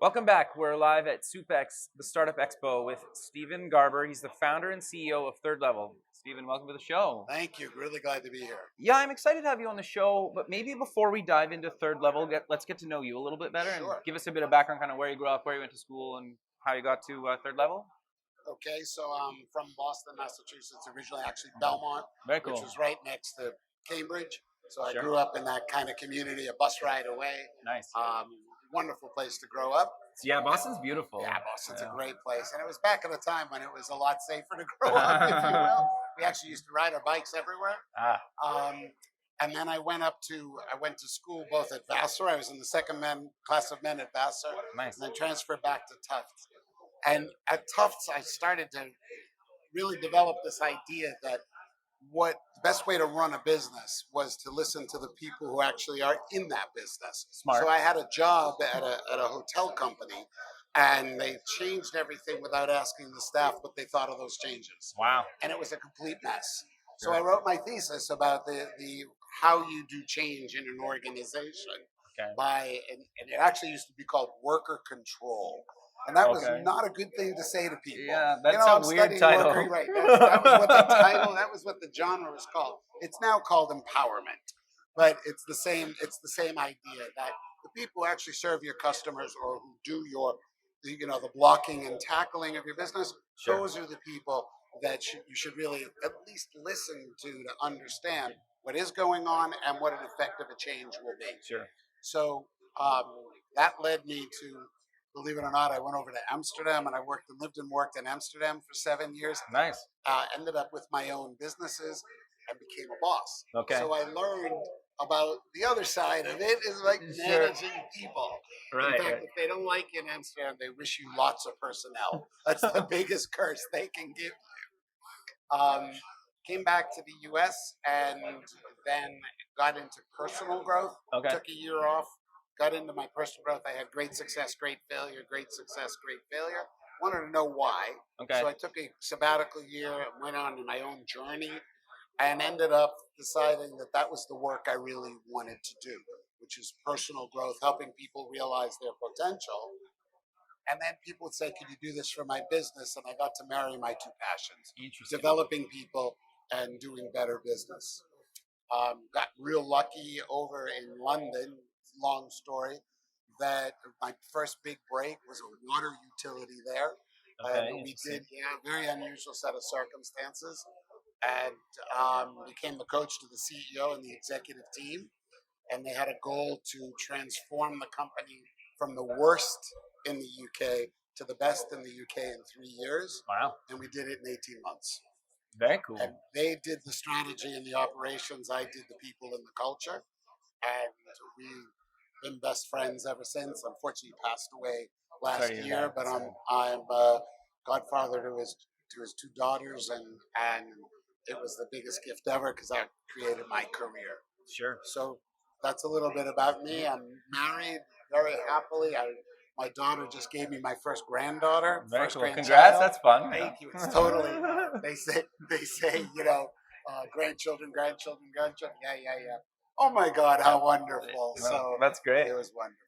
Welcome back. We're live at SoupX, the Startup Expo, with Stephen Garber. He's the founder and CEO of Third Level. Stephen, welcome to the show. Thank you. Really glad to be here. Yeah, I'm excited to have you on the show, but maybe before we dive into Third Level, let's get to know you a little bit better and Sure. give us a bit of background, kind of where you grew up, where you went to school, and how you got to Third Level. Okay, so I'm from Boston, Massachusetts, originally actually Belmont, Very cool. which was right next to Cambridge. So I Sure. grew up in that kind of community, a bus ride away. Nice. Wonderful place to grow up. Yeah, Boston's beautiful. Yeah, Boston's Yeah. a great place. And it was back at a time when it was a lot safer to grow up, if you will. We actually used to ride our bikes everywhere. And then I went to school both at Vassar. I was in the class of men at Vassar. Nice. And then transferred back to Tufts. And at Tufts, I started to really develop this idea that the best way to run a business was to listen to the people who actually are in that business. Smart. So I had a job at a hotel company, and they changed everything without asking the staff what they thought of those changes. Wow. And it was a complete mess. Sure. So I wrote my thesis about the how you do change in an organization and it actually used to be called worker control. And that was not a good thing to say to people. Yeah, that's a weird title. Right. That was what the title, that was what the genre was called. It's now called empowerment. But it's the same idea that the people who actually serve your customers or who do the blocking and tackling of your business, Sure. those are the people that you should really at least listen to understand what is going on and what an effective a change will be. Sure. So that led me to, believe it or not, I went over to Amsterdam and I lived and worked in Amsterdam for 7 years. Nice. Ended up with my own businesses and became a boss. Okay. So I learned about the other side of it is like managing people. Right. In fact, if they don't like you in Amsterdam, they wish you lots of personnel. That's the biggest curse they can give you. Came back to the U.S. and then got into personal growth. Okay. Took a year off. Got into my personal growth. I had great success, great failure, great success, great failure. Wanted to know why. Okay. So I took a sabbatical year, went on my own journey, and ended up deciding that was the work I really wanted to do, which is personal growth, helping people realize their potential. And then people would say, "Could you do this for my business?" And I got to marry my two passions: developing people and doing better business. Got real lucky over in London. Long story, that my first big break was a water utility there. Okay, And we did, very unusual set of circumstances, and became the coach to the CEO and the executive team. And they had a goal to transform the company from the worst in the UK to the best in the UK in 3 years. Wow. And we did it in 18 months. Very cool. And they did the strategy and the operations. I did the people and the culture. And we've been best friends ever since. Unfortunately, he passed away last year, but I'm godfather to his two daughters, and it was the biggest gift ever because I created my career. Sure. So that's a little bit about me. I'm married very happily. My daughter just gave me my first granddaughter. Very first cool. grandchild. Congrats. That's fun. Thank you. It's totally. They say grandchildren. Yeah. Oh my God, how wonderful! So that's great. It was wonderful.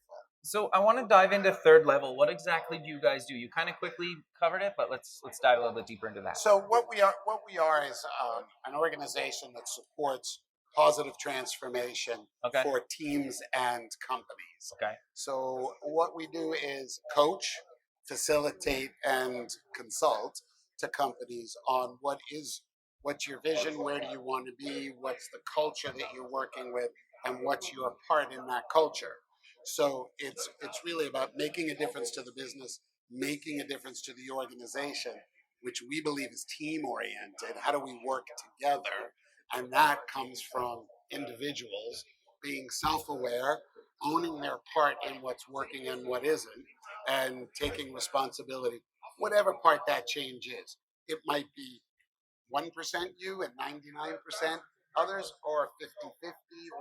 So I want to dive into Third Level. What exactly do you guys do? You kind of quickly covered it, but let's dive a little bit deeper into that. So what we are is an organization that supports positive transformation for teams and companies. Okay. So what we do is coach, facilitate, and consult to companies on what's your vision, where do you want to be, what's the culture that you're working with, and what's your part in that culture. So it's really about making a difference to the business, making a difference to the organization, which we believe is team oriented. How do we work together? And that comes from individuals being self-aware, owning their part in what's working and what isn't, and taking responsibility, whatever part that change is. It might be 1% you and 99% others, or 50-50,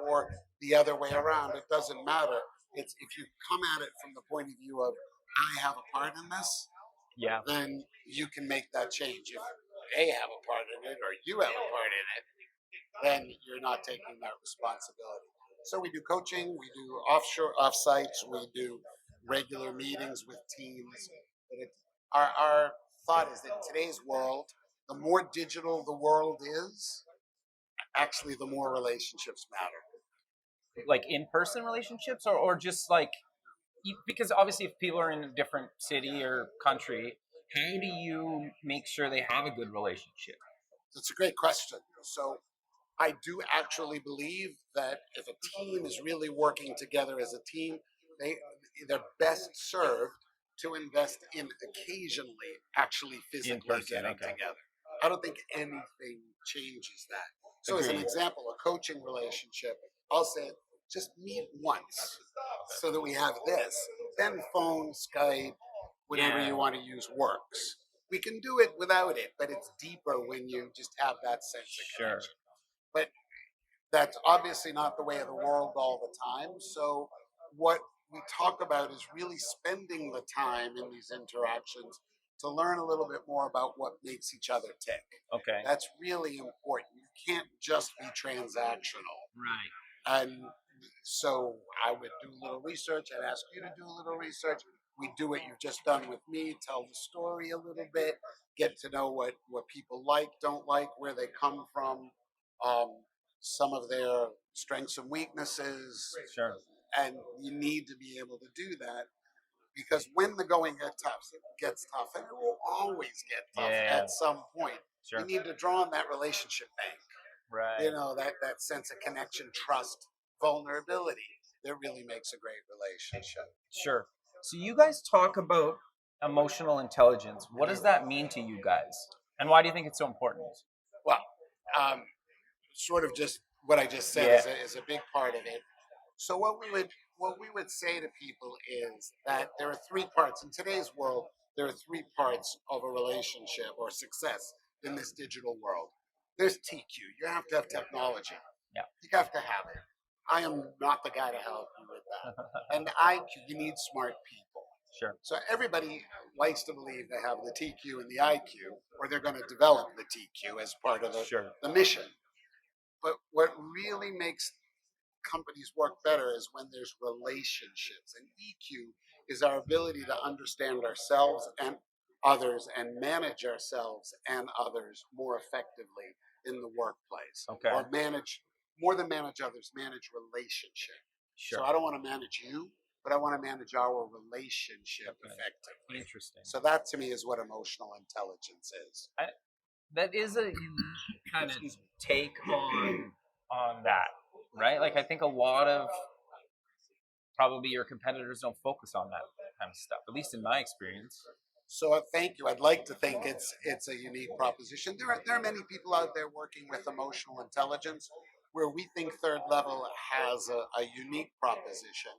or the other way around. It doesn't matter. It's if you come at it from the point of view of, I have a part in this, then you can make that change. If they have a part in it or you have a part in it, then you're not taking that responsibility. So we do coaching, we do offshore, offsites, we do regular meetings with teams. But our thought is that in today's world, the more digital the world is, actually, the more relationships matter. Like in-person relationships, or just like because obviously if people are in a different city or country, how do you make sure they have a good relationship? It's a great question. So I do actually believe that if a team is really working together as a team, they they're best served to invest in occasionally actually In physically person, getting okay. together. I don't think anything changes that. So as an Agreed. example, a coaching relationship, I'll say just meet once so that we have this. Then phone, Skype, whatever Yeah, you want to use works. We can do it without it, but it's deeper when you just have that sense of sure. connection. But that's obviously not the way of the world all the time. So, what we talk about is really spending the time in these interactions to learn a little bit more about what makes each other tick. Okay. That's really important. You can't just be transactional. Right. And so I would do a little research. I'd ask you to do a little research. We do what you've just done with me, tell the story a little bit, get to know what people like, don't like, where they come from, um, some of their strengths and weaknesses. Sure. And you need to be able to do that because when the going gets tough, and it will always get tough Yeah. at some point, you Sure. need to draw on that relationship bank. Right. That sense of connection, trust, vulnerability that really makes a great relationship. Sure. So you guys talk about emotional intelligence. What does that mean to you guys? And why do you think it's so important? Well, um, sort of just what I just said Yeah. is a big part of it. So what we would say to people is that there are three parts in today's world. There are three parts of a relationship or success in this digital world. There's TQ. You have to have technology. Yeah. You have to have it. I am not the guy to help you with that. And IQ, you need smart people. Sure. So everybody likes to believe they have the TQ and the IQ, or they're going to develop the TQ as part of Sure. the mission. But what really makes companies work better is when there's relationships. And EQ is our ability to understand ourselves and others and manage ourselves and others more effectively in the workplace. Okay. Or manage, more than manage others, manage relationship. Sure. So I don't want to manage you, but I want to manage our relationship effectively. Interesting. So that to me is what emotional intelligence is. That is a unique kind of take on that, right? Like I think a lot of probably your competitors don't focus on that kind of stuff, at least in my experience. So thank you. I'd like to think it's a unique proposition. There are many people out there working with emotional intelligence. Where we think third level has a unique proposition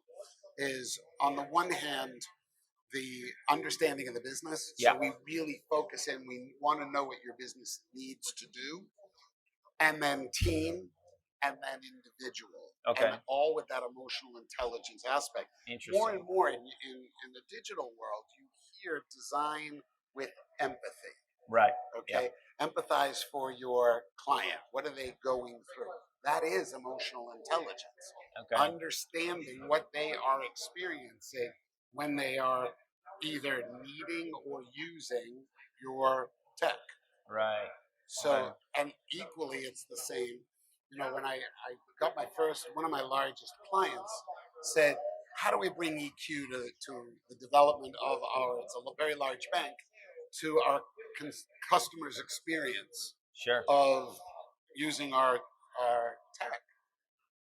is on the one hand the understanding of the business. Yeah. So we really focus in. We want to know what your business needs to do, and then team, and then individual, Okay. and all with that emotional intelligence aspect. Interesting. More and more in the digital world, you hear design with empathy. Right. Okay, empathize for your client. What are they going through? That is emotional intelligence. Okay. Understanding what they are experiencing when they are either needing or using your tech. Right. So, Okay. and equally, it's the same. When I got my first, one of my largest clients said, how do we bring EQ to the development of it's a very large bank, to our customers' experience Sure. of using our tech?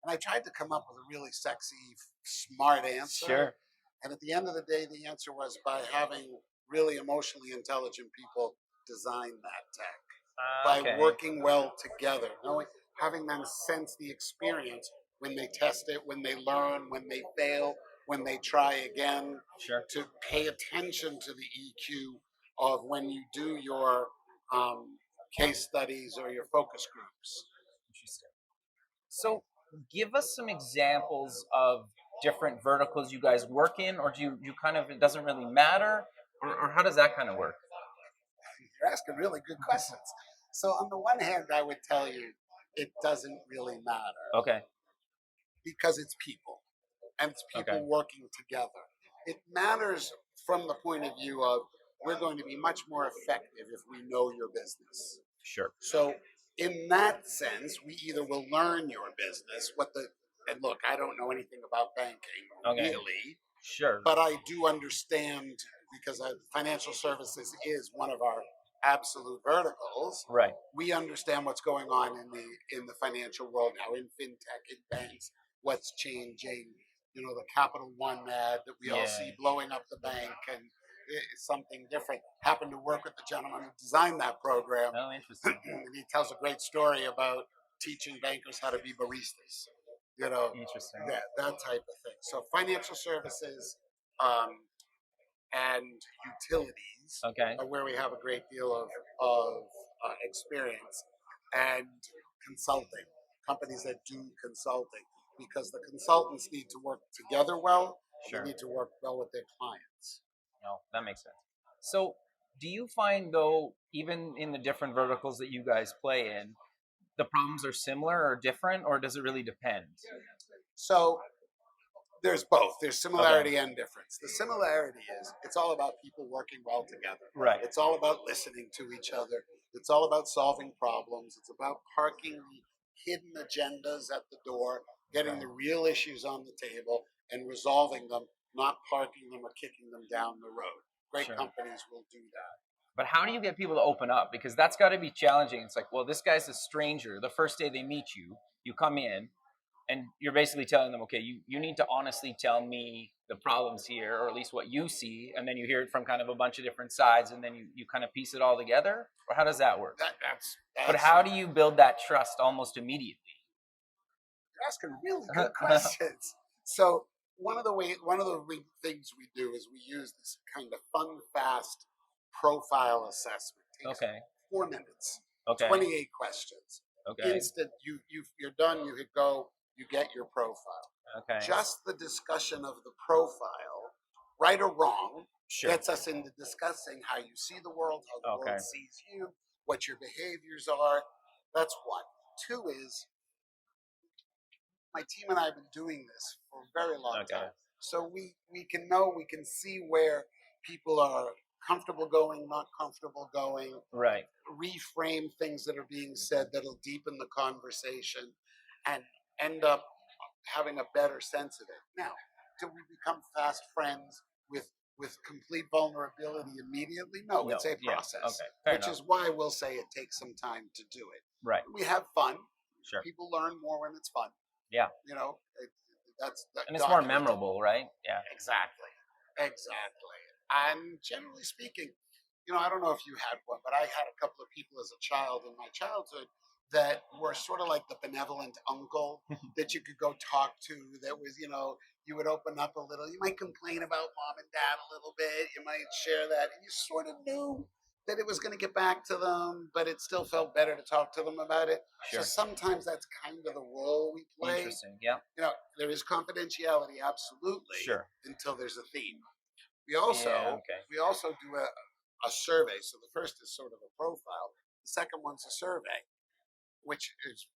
And I tried to come up with a really sexy, smart answer. Sure. And at the end of the day, the answer was by having really emotionally intelligent people design that tech. By working well together, having them sense the experience when they test it, when they learn, when they fail, when they try again. Sure. To pay attention to the EQ of when you do your case studies or your focus groups. Interesting. So, give us some examples of different verticals you guys work in, or do you kind of, it doesn't really matter, or how does that kind of work? You're asking really good questions. So on the one hand, I would tell you it doesn't really matter Okay. because it's people and it's people Okay. working together. It matters from the point of view of we're going to be much more effective if we know your business. Sure. So in that sense, we either will learn your business, and look, I don't know anything about banking Okay. really, Sure. but I do understand because financial services is one of our absolute verticals. Right. We understand what's going on in the financial world now, in fintech, in banks, what's changing. The Capital One ad that we all see blowing up the bank, and it's something different. Happened to work with the gentleman who designed that program. Oh, interesting. And he tells a great story about teaching bankers how to be baristas. Interesting. That type of thing. So financial services, and utilities Okay. are where we have a great deal of experience, and consulting, companies that do consulting, because the consultants need to work together well. Sure. They need to work well with their clients. No, that makes sense. So, do you find though, even in the different verticals that you guys play in, the problems are similar or different, or does it really depend? So there's both. There's similarity and difference. The similarity is it's all about people working well together. Right. It's all about listening to each other. It's all about solving problems. It's about parking the hidden agendas at the door, getting the real issues on the table and resolving them, not parking them or kicking them down the road. Great companies will do that. But how do you get people to open up? Because that's got to be challenging. It's like, well, this guy's a stranger. The first day they meet you, you come in, and you're basically telling them, okay, you need to honestly tell me the problems here, or at least what you see, and then you hear it from kind of a bunch of different sides, and then you kind of piece it all together? Or how does that work? That's But how do you build that trust almost immediately? You're asking really good questions. So one of the things we do is we use this kind of fun, fast profile assessment. It takes 4 minutes, 28 questions. Instant, you're done. You hit go. You get your profile. Just the discussion of the profile, right or wrong, gets us into discussing how you see the world, how the world sees you, what your behaviors are. That's one. Two is, my team and I have been doing this for a very long time. So we can see where people are comfortable going, not comfortable going. Right. Reframe things that are being said that'll deepen the conversation and end up having a better sense of it. Now, do we become fast friends with complete vulnerability immediately? No, it's a process, which is why we'll say it takes some time to do it. Right. We have fun. Sure. People learn more when it's fun. Yeah. And it's more memorable, right? Yeah. Exactly. And generally speaking, I don't know if you had one, but I had a couple of people as a child in my childhood that were sort of like the benevolent uncle that you could go talk to. That was, you would open up a little. You might complain about mom and dad a little bit. You might share that, and you sort of knew that it was going to get back to them, but it still felt better to talk to them about it. Sure. So sometimes that's kind of the role we play. Interesting. Yeah. There is confidentiality, absolutely. Sure. Until there's a theme. We also do a survey. So the first is sort of a profile. The second one's a survey, which is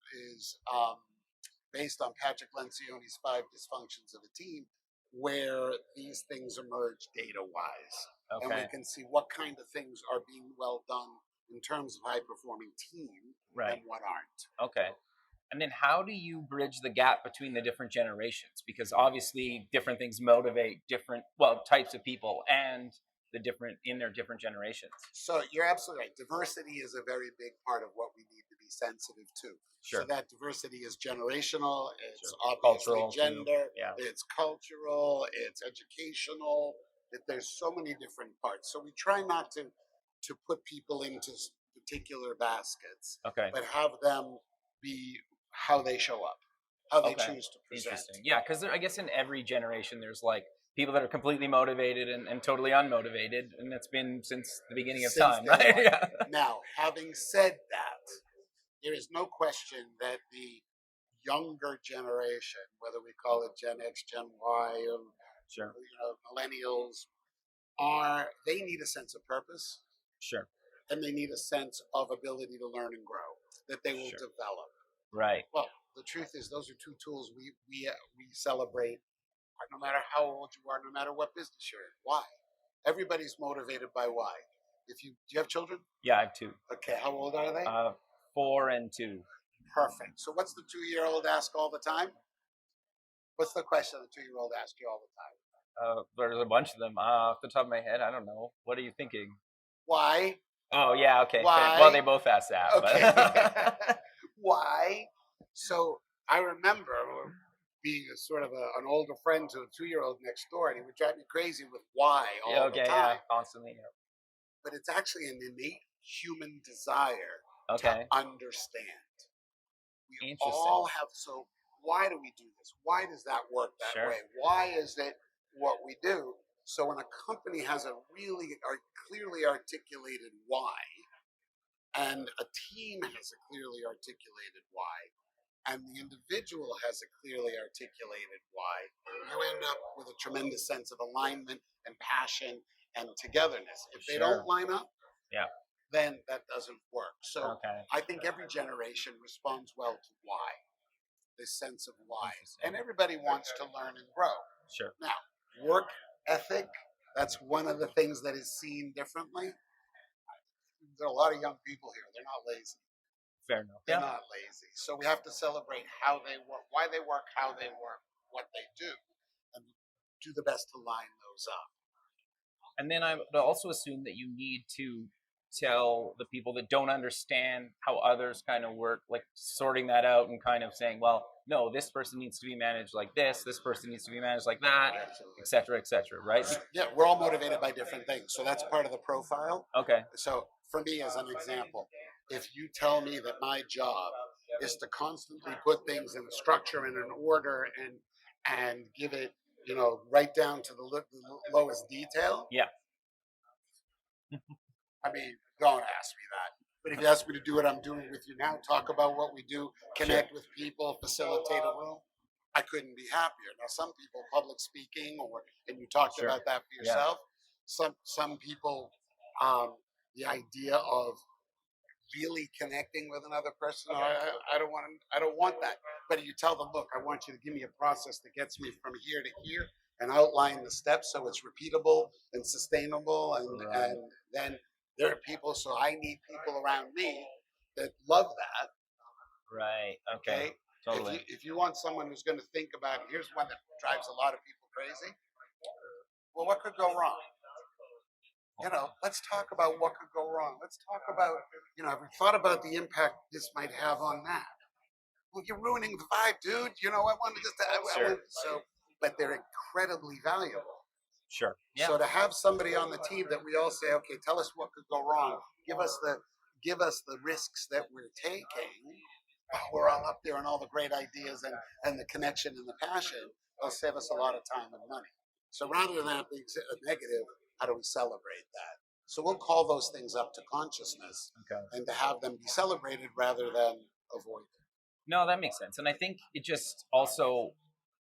based on Patrick Lencioni's 5 dysfunctions of a team, where these things emerge data-wise. And we can see what kind of things are being well done in terms of high-performing team and what aren't. Okay. And then how do you bridge the gap between the different generations? Because obviously different things motivate different, types of people and in their different generations. So you're absolutely right. Diversity is a very big part of what we need to be sensitive to. Sure. So that diversity is generational, it's obviously cultural, gender, it's cultural, it's educational. There's so many different parts. So we try not to put people into particular baskets, but have them be how they show up, how they choose to present. Interesting. Yeah, because I guess in every generation there's like people that are completely motivated and totally unmotivated, and that's been since the beginning of time, right? Yeah. Now, having said that, there is no question that the younger generation, whether we call it Gen X, Gen Y, or millennials, they need a sense of purpose. Sure. And they need a sense of ability to learn and grow that they will develop. Right. Well, the truth is, those are 2 tools we celebrate no matter how old you are, no matter what business you're in. Why? Everybody's motivated by why. Do you have children? Yeah, I have two. Okay, how old are they? 4 and 2. Perfect. So what's the 2-year-old ask all the time? What's the question the 2-year-old asks you all the time? There's a bunch of them. Off the top of my head, I don't know. What are you thinking? Why? Oh, yeah, okay. Why? Well, they both asked that. Okay. But Why? So I remember being a sort of an older friend to a 2-year-old next door, and he would drive me crazy with why all yeah, the okay, time. yeah, constantly. Yeah. But it's actually an innate human desire Okay. to understand. We Interesting. all have. So why do we do this? Why does that work that Sure. way? Why is it what we do? So when a company has a really clearly articulated why, and a team has a clearly articulated why, and the individual has a clearly articulated why, you end up with a tremendous sense of alignment and passion and togetherness. If they Sure. don't line up, Yeah. then that doesn't work. So Okay. I think every generation responds well to why, this sense of why. Interesting. And everybody wants to learn and grow. Sure. Now, work ethic, that's one of the things that is seen differently. There are a lot of young people here. They're not lazy. Fair enough. They're Yeah. not lazy. So we have to celebrate how they work, why they work, how they work, what they do, and do the best to line those up. And then I would also assume that you need to tell the people that don't understand how others kind of work, like sorting that out and kind of saying, well, no, this person needs to be managed like this person needs to be managed like that, Absolutely. et cetera, right? Yeah, we're all motivated by different things. So that's part of the profile. Okay. So for me, as an example, if you tell me that my job is to constantly put things in a structure and an order and give it, right down to the lowest detail. Yeah. I mean, don't ask me that. But if you ask me to do what I'm doing with you now, talk about what we do, connect with people, facilitate a room, I couldn't be happier. Now, some people, public speaking, and you talked Sure. about that for Yeah. yourself. Some people, the idea of really connecting with another person, I don't want that. But you tell them, look, I want you to give me a process that gets me from here to here, and outline the steps so it's repeatable and sustainable, Right. and then there are people. So I need people around me that love that. Right. Okay. Totally. If you want someone who's going to think about, here's one that drives a lot of people crazy. Well, what could go wrong? Let's talk about what could go wrong. Let's talk about, have you thought about the impact this might have on that? Well, you're ruining the vibe, dude. I want to just, Sure. but they're incredibly valuable. Sure. Yeah. So to have somebody on the team that we all say, okay, tell us what could go wrong. Give us the risks that we're taking. We're all up there and all the great ideas and the connection and the passion. It'll save us a lot of time and money. So rather than that being a negative, how do we celebrate that? So we'll call those things up to consciousness, Okay. and to have them be celebrated rather than avoided. No, that makes sense. And I think it just also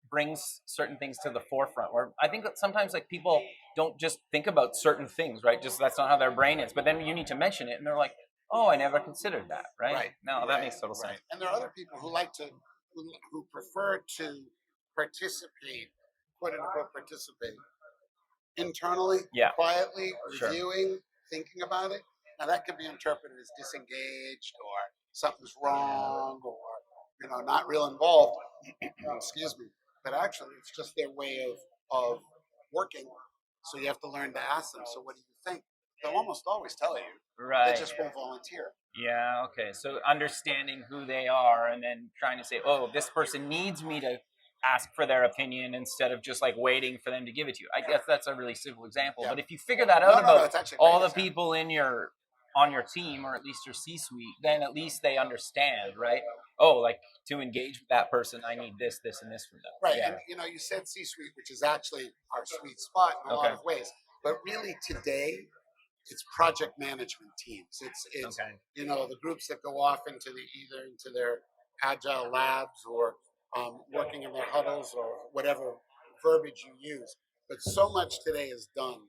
brings certain things to the forefront, where I think that sometimes like people don't just think about certain things, right? Just that's not how their brain is. But then you need to mention it and they're like, oh, I never considered that, right? Right. No, that makes total sense. And there are other people who like to, who prefer to participate, quote unquote, participate internally, quietly, Sure. reviewing, thinking about it. Now that could be interpreted as disengaged, or something's wrong, or not real involved. Excuse me. But actually, it's just their way of working. So you have to learn to ask them. So what do you think? They'll almost always tell you. Right. They just won't volunteer. Yeah. Okay. So understanding who they are and then trying to say, oh, this person needs me to ask for their opinion instead of just like waiting for them to give it to you. I guess that's a really simple example. Yeah. But if you figure that out about it's all the people on your team, or at least your C-suite, then at least they understand, right? Oh, like to engage with that person, I need this, and this from them. Right. Yeah. And you said C-suite, which is actually our sweet spot in a lot of ways. But really today, it's project management teams. It's Okay. the groups that go off into their agile labs, or working in their huddles, or whatever verbiage you use. But so much today is done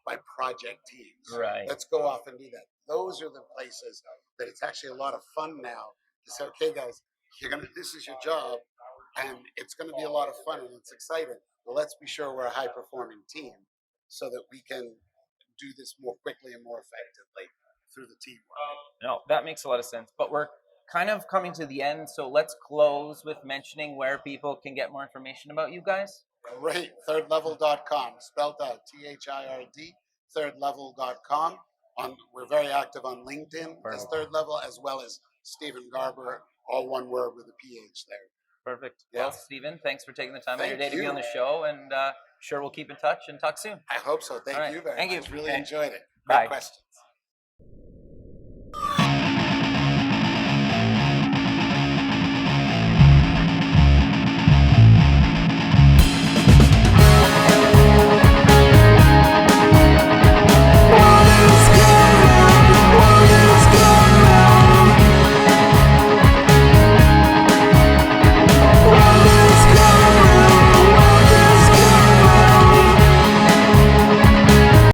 by project teams. Right. Let's go off and do that. Those are the places that it's actually a lot of fun now to say, okay, guys, this is your job, and it's going to be a lot of fun and it's exciting. Well, let's be sure we're a high performing team so that we can do this more quickly and more effectively through the teamwork. No, that makes a lot of sense. But we're kind of coming to the end, so let's close with mentioning where people can get more information about you guys. Great. Thirdlevel.com, spelled out THIRD, thirdlevel.com. We're very active on LinkedIn as Third Level, as well as Stephen Garber, all one word with a PH there. Perfect. Yeah. Well, Stephen, thanks for taking the time of your Thank day to be on you. the show, and sure we'll keep in touch and talk soon. I hope so. Thank All right. you very Thank much. you. Really Okay. enjoyed it. Bye. Great questions.